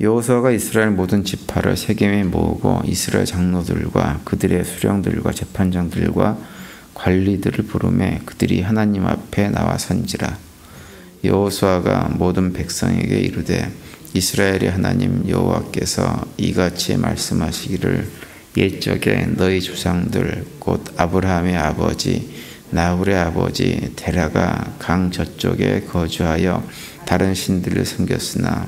여호수아가 이스라엘 모든 지파를 세겜에 모으고 이스라엘 장로들과 그들의 수령들과 재판장들과 관리들을 부르매 그들이 하나님 앞에 나와 선지라. 여호수아가 모든 백성에게 이르되 이스라엘의 하나님 여호와께서 이같이 말씀하시기를 옛적에 너희 조상들 곧 아브라함의 아버지 나홀의 아버지 데라가 강 저쪽에 거주하여 다른 신들을 섬겼으나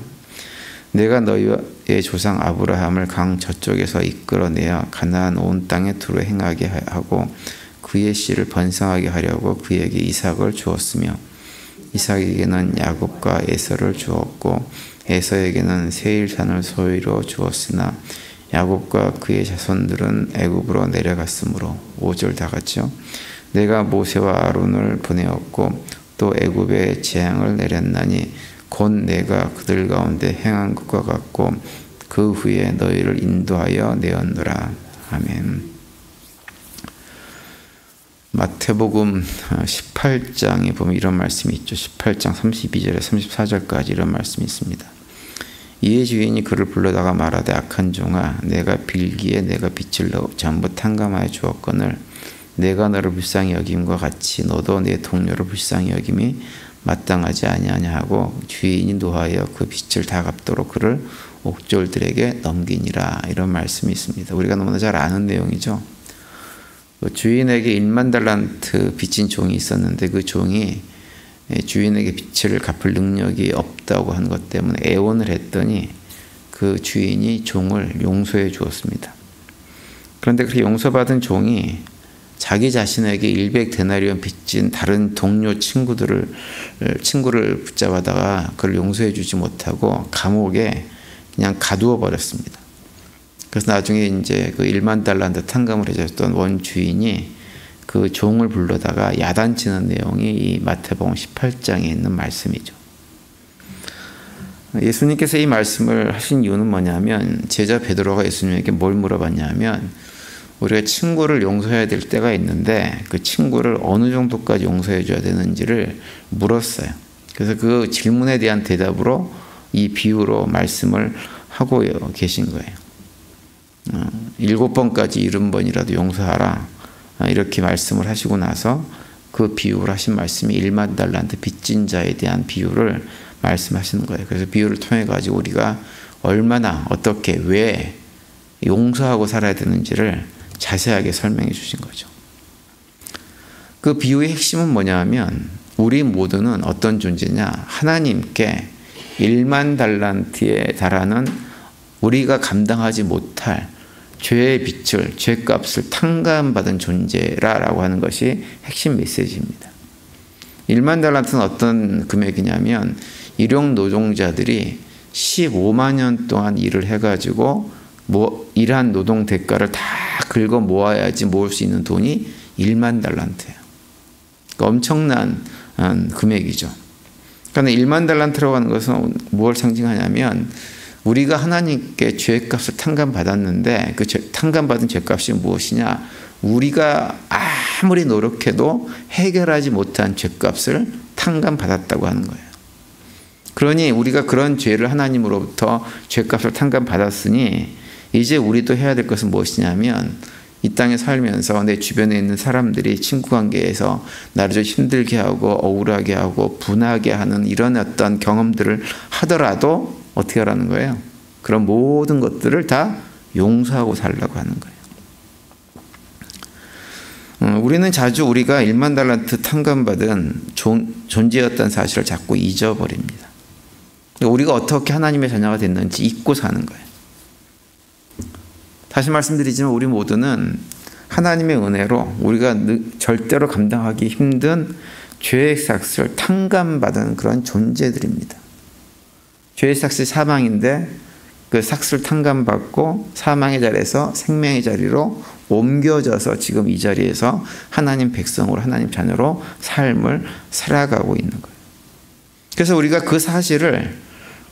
내가 너희의 조상 아브라함을 강 저쪽에서 이끌어내어 가나안 온 땅에 두루 행하게 하고 그의 씨를 번성하게 하려고 그에게 이삭을 주었으며 이삭에게는 야곱과 에서를 주었고 에서에게는 세일산을 소유로 주었으나 야곱과 그의 자손들은 애굽으로 내려갔으므로 5절 다 같이요. 내가 모세와 아론을 보내었고 또 애굽에 재앙을 내렸나니 곧 내가 그들 가운데 행한 것과 같고 그 후에 너희를 인도하여 내었노라. 아멘. 마태복음 18장에 보면 이런 말씀이 있죠. 18장 32절에 34절까지 이런 말씀이 있습니다. 이에 주인이 그를 불러다가 말하되 악한 종아 내가 빌기에 내가 빛을 전부 탕감하여 주었거늘 내가 너를 불쌍히 여김과 같이 너도 내 동료를 불쌍히 여김이 마땅하지 아니하냐 하고 주인이 노하여 그 빛을 다 갚도록 그를 옥졸들에게 넘기니라. 이런 말씀이 있습니다. 우리가 너무나 잘 아는 내용이죠. 주인에게 1만 달란트 빚진 종이 있었는데 그 종이 주인에게 빚을 갚을 능력이 없다고 한 것 때문에 애원을 했더니 그 주인이 종을 용서해 주었습니다. 그런데 그렇게 용서받은 종이 자기 자신에게 100데나리온 빚진 다른 동료 친구를 붙잡아다가 그를 용서해 주지 못하고 감옥에 그냥 가두어 버렸습니다. 그래서 나중에 이제 그 1만 달란트 탕감을 해줬던 원 주인이 그 종을 불러다가 야단치는 내용이 이 마태복음 18장에 있는 말씀이죠. 예수님께서 이 말씀을 하신 이유는 뭐냐면 제자 베드로가 예수님에게 뭘 물어봤냐면 우리가 친구를 용서해야 될 때가 있는데 그 친구를 어느 정도까지 용서해 줘야 되는지를 물었어요. 그래서 그 질문에 대한 대답으로 이 비유로 말씀을 하고 계신 거예요. 7번까지 70번이라도 용서하라. 이렇게 말씀을 하시고 나서 그 비유를 하신 말씀이 1만 달란트 빚진 자에 대한 비유를 말씀하시는 거예요. 그래서 비유를 통해 가지고 우리가 얼마나 어떻게 왜 용서하고 살아야 되는지를 자세하게 설명해 주신 거죠. 그 비유의 핵심은 뭐냐면 우리 모두는 어떤 존재냐 하나님께 1만 달란트에 달하는 우리가 감당하지 못할 죄의 빚을 죄값을 탕감받은 존재라고 하는 것이 핵심 메시지입니다. 1만 달란트는 어떤 금액이냐면 일용 노동자들이 15만 년 동안 일을 해가지고 일한 노동 대가를 다 긁어 모아야지 모을 수 있는 돈이 1만 달란트예요. 그러니까 엄청난 금액이죠. 그러니까 1만 달란트라고 하는 것은 무엇을 상징하냐면 우리가 하나님께 죄값을 탕감받았는데 그 탕감받은 죄값이 무엇이냐? 우리가 아무리 노력해도 해결하지 못한 죄값을 탕감받았다고 하는 거예요. 그러니 우리가 그런 죄를 하나님으로부터 죄값을 탕감받았으니 이제 우리도 해야 될 것은 무엇이냐면 이 땅에 살면서 내 주변에 있는 사람들이 친구관계에서 나를 좀 힘들게 하고 억울하게 하고 분하게 하는 이런 어떤 경험들을 하더라도 어떻게 하라는 거예요? 그런 모든 것들을 다 용서하고 살라고 하는 거예요. 우리는 자주 우리가 1만 달란트 탕감받은 존재였다는 사실을 자꾸 잊어버립니다. 우리가 어떻게 하나님의 자녀가 됐는지 잊고 사는 거예요. 다시 말씀드리지만 우리 모두는 하나님의 은혜로 우리가 절대로 감당하기 힘든 죄의 삭슬을 탕감받은 그런 존재들입니다. 죄의 삭슬이 사망인데 그 삭슬 탕감받고 사망의 자리에서 생명의 자리로 옮겨져서 지금 이 자리에서 하나님 백성으로 하나님 자녀로 삶을 살아가고 있는 거예요. 그래서 우리가 그 사실을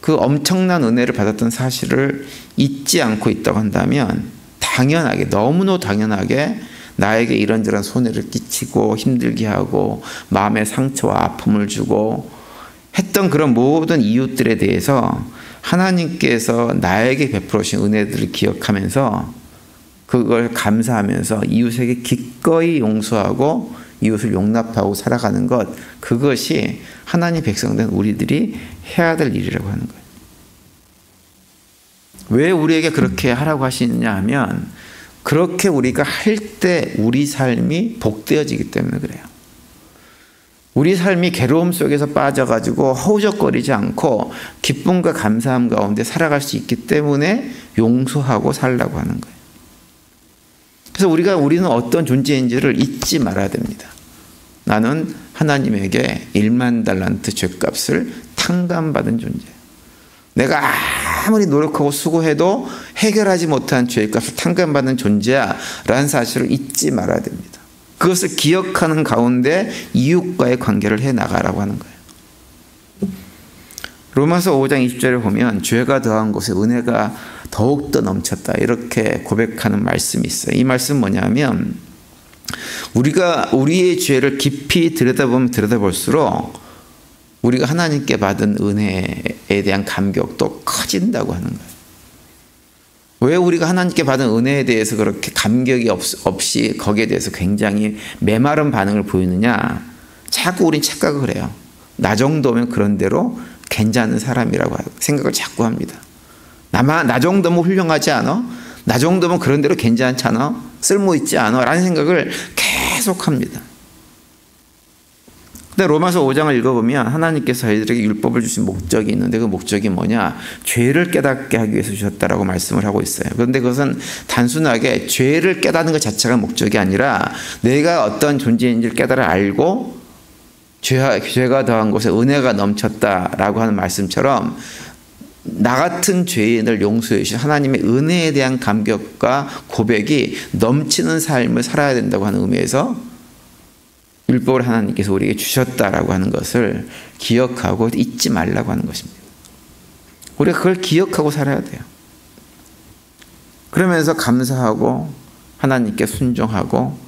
그 엄청난 은혜를 받았던 사실을 잊지 않고 있다고 한다면 당연하게 너무너무 당연하게 나에게 이런저런 손해를 끼치고 힘들게 하고 마음의 상처와 아픔을 주고 했던 그런 모든 이웃들에 대해서 하나님께서 나에게 베풀어 주신 은혜들을 기억하면서 그걸 감사하면서 이웃에게 기꺼이 용서하고 이웃을 용납하고 살아가는 것, 그것이 하나님 백성된 우리들이 해야 될 일이라고 하는 거예요. 왜 우리에게 그렇게 하라고 하시느냐 하면, 그렇게 우리가 할 때 우리 삶이 복되어지기 때문에 그래요. 우리 삶이 괴로움 속에서 빠져가지고 허우적거리지 않고 기쁨과 감사함 가운데 살아갈 수 있기 때문에 용서하고 살라고 하는 거예요. 그래서 우리는 어떤 존재인지를 잊지 말아야 됩니다. 나는 하나님에게 1만 달란트 죗값을 탕감받은 존재예요. 내가 아무리 노력하고 수고해도 해결하지 못한 죄값을 탕감받는 존재야 라는 사실을 잊지 말아야 됩니다. 그것을 기억하는 가운데 이웃과의 관계를 해나가라고 하는 거예요. 로마서 5장 20절에 보면 죄가 더한 곳에 은혜가 더욱더 넘쳤다, 이렇게 고백하는 말씀이 있어요. 이 말씀은 뭐냐면, 우리가 우리의 죄를 깊이 들여다보면 들여다볼수록 우리가 하나님께 받은 은혜에 대한 감격도 커진다고 하는 거예요. 왜 우리가 하나님께 받은 은혜에 대해서 그렇게 감격이 없이 거기에 대해서 굉장히 메마른 반응을 보이느냐? 자꾸 우린 착각을 해요. 나 정도면 그런 대로 괜찮은 사람이라고 생각을 자꾸 합니다. 나 정도면 훌륭하지 않아? 나 정도면 그런 대로 괜찮지 않아? 쓸모있지 않아? 라는 생각을 계속 합니다. 근데 로마서 5장을 읽어보면 하나님께서 저희들에게 율법을 주신 목적이 있는데, 그 목적이 뭐냐? 죄를 깨닫게 하기 위해서 주셨다라고 말씀을 하고 있어요. 그런데 그것은 단순하게 죄를 깨닫는 것 자체가 목적이 아니라 내가 어떤 존재인지를 깨달아 알고 죄가 더한 곳에 은혜가 넘쳤다라고 하는 말씀처럼 나 같은 죄인을 용서해 주신 하나님의 은혜에 대한 감격과 고백이 넘치는 삶을 살아야 된다고 하는 의미에서 율법을 하나님께서 우리에게 주셨다라고 하는 것을 기억하고 잊지 말라고 하는 것입니다. 우리가 그걸 기억하고 살아야 돼요. 그러면서 감사하고 하나님께 순종하고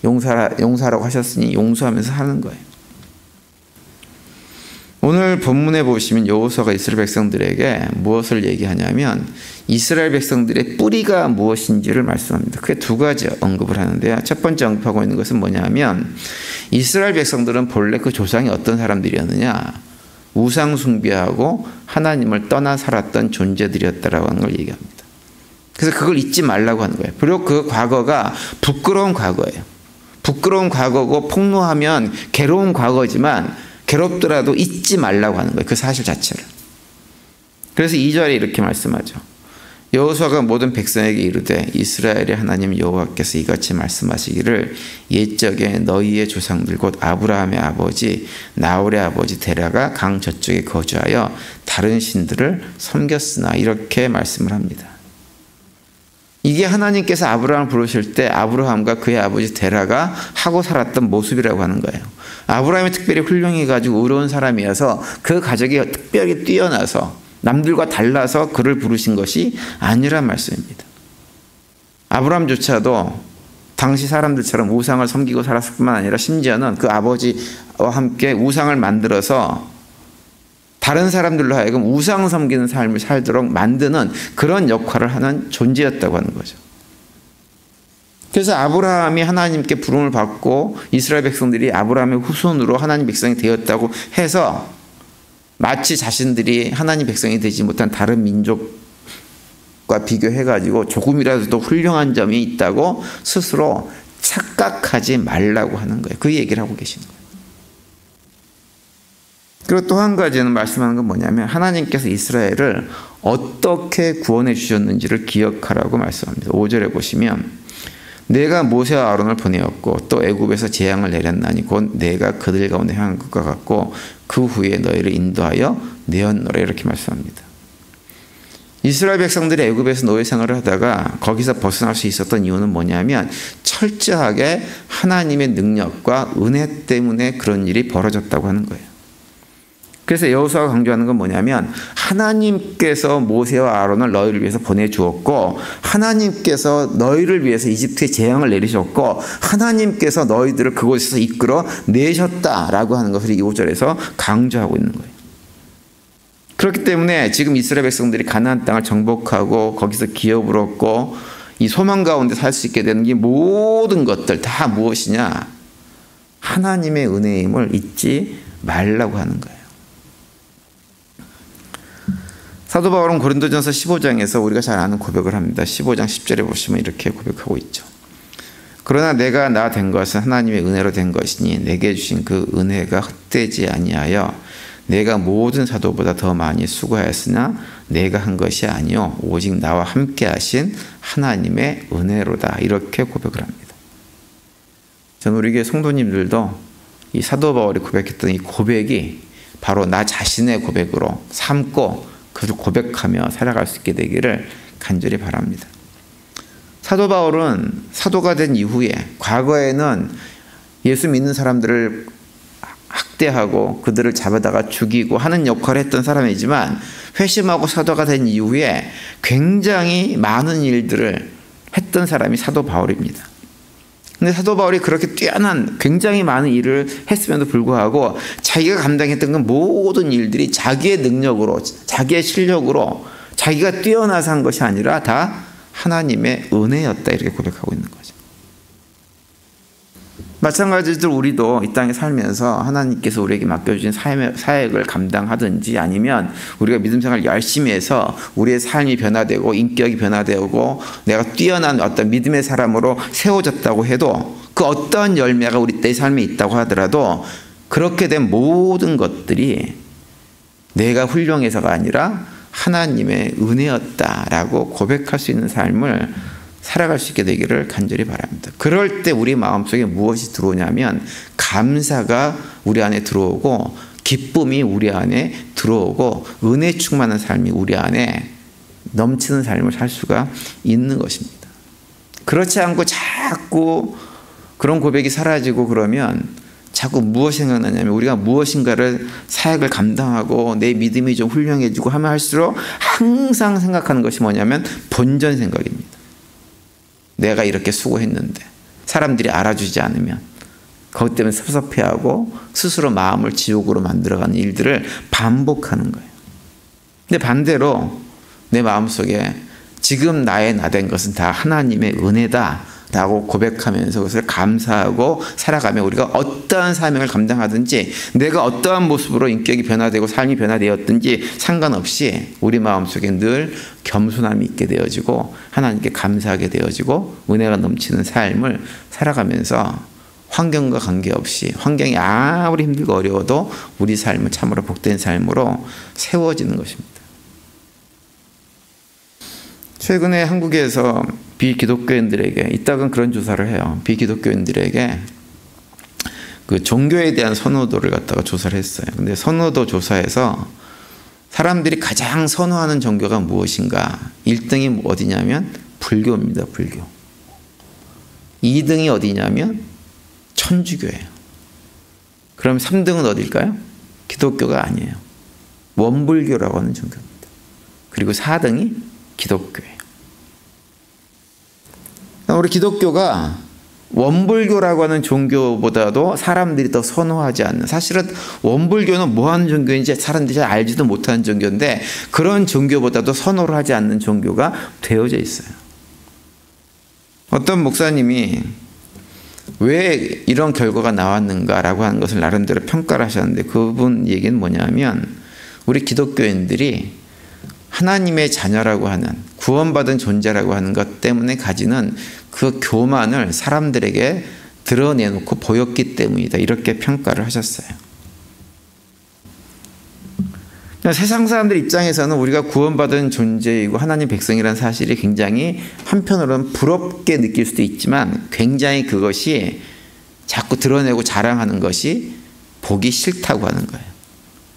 용서하라고 하셨으니 용서하면서 사는 거예요. 오늘 본문에 보시면 여호수아가 이스라엘 백성들에게 무엇을 얘기하냐면 이스라엘 백성들의 뿌리가 무엇인지를 말씀합니다. 크게 두 가지 언급을 하는데요. 첫 번째 언급하고 있는 것은 뭐냐면 이스라엘 백성들은 본래 그 조상이 어떤 사람들이었느냐? 우상 숭배하고 하나님을 떠나 살았던 존재들이었다라고 하는 걸 얘기합니다. 그래서 그걸 잊지 말라고 하는 거예요. 그리고 그 과거가 부끄러운 과거예요. 부끄러운 과거고 폭로하면 괴로운 과거지만 괴롭더라도 잊지 말라고 하는 거예요. 그 사실 자체를. 그래서 2절에 이렇게 말씀하죠. 여호수아가 모든 백성에게 이르되 이스라엘의 하나님 여호와께서 이같이 말씀하시기를 옛적에 너희의 조상들 곧 아브라함의 아버지 나홀의 아버지 데라가 강 저쪽에 거주하여 다른 신들을 섬겼으나, 이렇게 말씀을 합니다. 이게 하나님께서 아브라함을 부르실 때 아브라함과 그의 아버지 데라가 하고 살았던 모습이라고 하는 거예요. 아브라함이 특별히 훌륭해가지고 의로운 사람이어서 그 가족이 특별히 뛰어나서 남들과 달라서 그를 부르신 것이 아니란 말씀입니다. 아브라함조차도 당시 사람들처럼 우상을 섬기고 살았을 뿐만 아니라 심지어는 그 아버지와 함께 우상을 만들어서 다른 사람들로 하여금 우상 섬기는 삶을 살도록 만드는 그런 역할을 하는 존재였다고 하는 거죠. 그래서 아브라함이 하나님께 부름을 받고 이스라엘 백성들이 아브라함의 후손으로 하나님 백성이 되었다고 해서 마치 자신들이 하나님 백성이 되지 못한 다른 민족과 비교해가지고 조금이라도 더 훌륭한 점이 있다고 스스로 착각하지 말라고 하는 거예요. 그 얘기를 하고 계시는 거예요. 그리고 또 한 가지는 말씀하는 건 뭐냐면 하나님께서 이스라엘을 어떻게 구원해 주셨는지를 기억하라고 말씀합니다. 5절에 보시면 내가 모세와 아론을 보내었고 또 애굽에서 재앙을 내렸나니 곧 내가 그들 가운데 향한 것과 같고 그 후에 너희를 인도하여 내었노라, 이렇게 말씀합니다. 이스라엘 백성들이 애굽에서 노예 생활을 하다가 거기서 벗어날 수 있었던 이유는 뭐냐면 철저하게 하나님의 능력과 은혜 때문에 그런 일이 벌어졌다고 하는 거예요. 그래서 여호수아가 강조하는 건 뭐냐면 하나님께서 모세와 아론을 너희를 위해서 보내주었고 하나님께서 너희를 위해서 이집트에 재앙을 내리셨고 하나님께서 너희들을 그곳에서 이끌어 내셨다라고 하는 것을 이 5절에서 강조하고 있는 거예요. 그렇기 때문에 지금 이스라엘 백성들이 가나안 땅을 정복하고 거기서 기업을 얻고 이 소망 가운데 살 수 있게 되는 이 모든 것들 다 무엇이냐? 하나님의 은혜임을 잊지 말라고 하는 거예요. 사도 바울은 고린도전서 15장에서 우리가 잘 아는 고백을 합니다. 15장 10절에 보시면 이렇게 고백하고 있죠. 그러나 내가 나 된 것은 하나님의 은혜로 된 것이니 내게 주신 그 은혜가 헛되지 아니하여 내가 모든 사도보다 더 많이 수고하였으나 내가 한 것이 아니요 오직 나와 함께 하신 하나님의 은혜로다. 이렇게 고백을 합니다. 저는 우리 교회 성도님들도 이 사도 바울이 고백했던 이 고백이 바로 나 자신의 고백으로 삼고 그를 고백하며 살아갈 수 있게 되기를 간절히 바랍니다. 사도 바울은 사도가 된 이후에 과거에는 예수 믿는 사람들을 학대하고 그들을 잡아다가 죽이고 하는 역할을 했던 사람이지만 회심하고 사도가 된 이후에 굉장히 많은 일들을 했던 사람이 사도 바울입니다. 근데 사도 바울이 그렇게 뛰어난 굉장히 많은 일을 했음에도 불구하고 자기가 감당했던 그 모든 일들이 자기의 능력으로 자기의 실력으로 자기가 뛰어나서 한 것이 아니라 다 하나님의 은혜였다. 이렇게 고백하고 있는 거죠. 마찬가지로 우리도 이 땅에 살면서 하나님께서 우리에게 맡겨주신 사역을 감당하든지 아니면 우리가 믿음 생활을 열심히 해서 우리의 삶이 변화되고 인격이 변화되고 내가 뛰어난 어떤 믿음의 사람으로 세워졌다고 해도 그 어떠한 열매가 우리 내 삶에 있다고 하더라도 그렇게 된 모든 것들이 내가 훌륭해서가 아니라 하나님의 은혜였다라고 고백할 수 있는 삶을 살아갈 수 있게 되기를 간절히 바랍니다. 그럴 때 우리 마음속에 무엇이 들어오냐면 감사가 우리 안에 들어오고 기쁨이 우리 안에 들어오고 은혜 충만한 삶이 우리 안에 넘치는 삶을 살 수가 있는 것입니다. 그렇지 않고 자꾸 그런 고백이 사라지고 그러면 자꾸 무엇이 생각나냐면 우리가 무엇인가를 사역을 감당하고 내 믿음이 좀 훌륭해지고 하면 할수록 항상 생각하는 것이 뭐냐면 본전 생각입니다. 내가 이렇게 수고했는데 사람들이 알아주지 않으면 그것 때문에 섭섭해하고 스스로 마음을 지옥으로 만들어가는 일들을 반복하는 거예요. 근데 반대로 내 마음속에 지금 나의 나 된 것은 다 하나님의 은혜다 라고 고백하면서 그것을 감사하고 살아가며 우리가 어떠한 사명을 감당하든지 내가 어떠한 모습으로 인격이 변화되고 삶이 변화되었든지 상관없이 우리 마음속에 늘 겸손함이 있게 되어지고 하나님께 감사하게 되어지고 은혜가 넘치는 삶을 살아가면서 환경과 관계없이 환경이 아무리 힘들고 어려워도 우리 삶은 참으로 복된 삶으로 세워지는 것입니다. 최근에 한국에서 비기독교인들에게 이따금 그런 조사를 해요. 비기독교인들에게 그 종교에 대한 선호도를 갖다가 조사를 했어요. 근데 선호도 조사에서 사람들이 가장 선호하는 종교가 무엇인가? 1등이 어디냐면 불교입니다. 불교. 2등이 어디냐면 천주교예요. 그럼 3등은 어딜까요? 기독교가 아니에요. 원불교라고 하는 종교입니다. 그리고 4등이 기독교예요. 우리 기독교가 원불교라고 하는 종교보다도 사람들이 더 선호하지 않는, 사실은 원불교는 뭐 하는 종교인지 사람들이 잘 알지도 못하는 종교인데 그런 종교보다도 선호를 하지 않는 종교가 되어져 있어요. 어떤 목사님이 왜 이런 결과가 나왔는가라고 하는 것을 나름대로 평가를 하셨는데 그분 얘기는 뭐냐면 우리 기독교인들이 하나님의 자녀라고 하는 구원받은 존재라고 하는 것 때문에 가지는 그 교만을 사람들에게 드러내놓고 보였기 때문이다. 이렇게 평가를 하셨어요. 세상 사람들 입장에서는 우리가 구원받은 존재이고 하나님 백성이라는 사실이 굉장히 한편으로는 부럽게 느낄 수도 있지만 굉장히 그것이 자꾸 드러내고 자랑하는 것이 보기 싫다고 하는 거예요.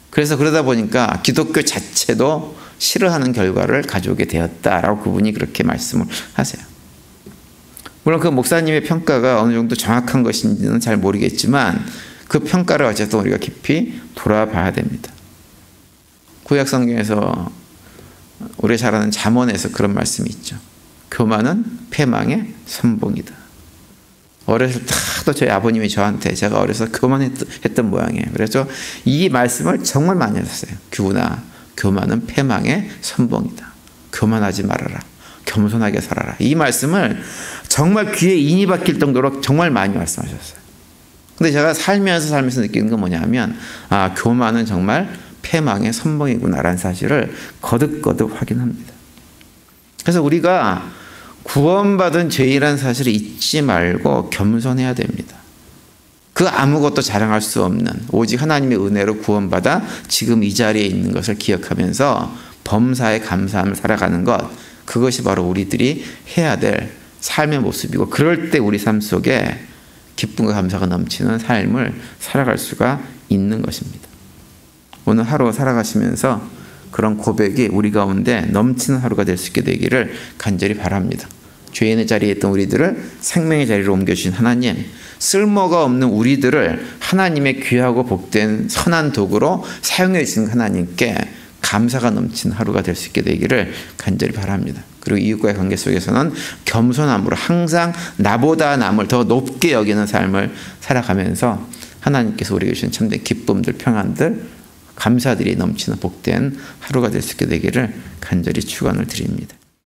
그래서 그러다 보니까 기독교 자체도 싫어하는 결과를 가져오게 되었다라고 그분이 그렇게 말씀을 하세요. 물론 그 목사님의 평가가 어느 정도 정확한 것인지는 잘 모르겠지만 그 평가를 어쨌든 우리가 깊이 돌아봐야 됩니다. 구약 성경에서 우리 잘 아는 잠언에서 그런 말씀이 있죠. 교만은 패망의 선봉이다. 어렸을 때도 저희 아버님이 저한테 제가 어려서 교만했던 모양이에요. 그래서 이 말씀을 정말 많이 하셨어요. 규나 교만은 패망의 선봉이다. 교만하지 말아라. 겸손하게 살아라. 이 말씀을 정말 귀에 인이 박힐 정도로 정말 많이 말씀하셨어요. 근데 제가 살면서 느끼는 건 뭐냐면 교만은 정말 패망의 선봉이구나라는 사실을 거듭거듭 확인합니다. 그래서 우리가 구원받은 죄인이라는 사실을 잊지 말고 겸손해야 됩니다. 그 아무것도 자랑할 수 없는 오직 하나님의 은혜로 구원받아 지금 이 자리에 있는 것을 기억하면서 범사에 감사함을 살아가는 것, 그것이 바로 우리들이 해야 될 삶의 모습이고, 그럴 때 우리 삶 속에 기쁨과 감사가 넘치는 삶을 살아갈 수가 있는 것입니다. 오늘 하루 살아가시면서 그런 고백이 우리 가운데 넘치는 하루가 될 수 있게 되기를 간절히 바랍니다. 죄인의 자리에 있던 우리들을 생명의 자리로 옮겨주신 하나님, 쓸모가 없는 우리들을 하나님의 귀하고 복된 선한 도구로 사용해 주신 하나님께 감사가 넘치는 하루가 될 수 있게 되기를 간절히 바랍니다. 그리고 이웃과의 관계 속에서는 겸손함으로 항상 나보다 남을 더 높게 여기는 삶을 살아가면서 하나님께서 우리에게 주신 참된 기쁨들, 평안들, 감사들이 넘치는 복된 하루가 될 수 있게 되기를 간절히 축원을 드립니다.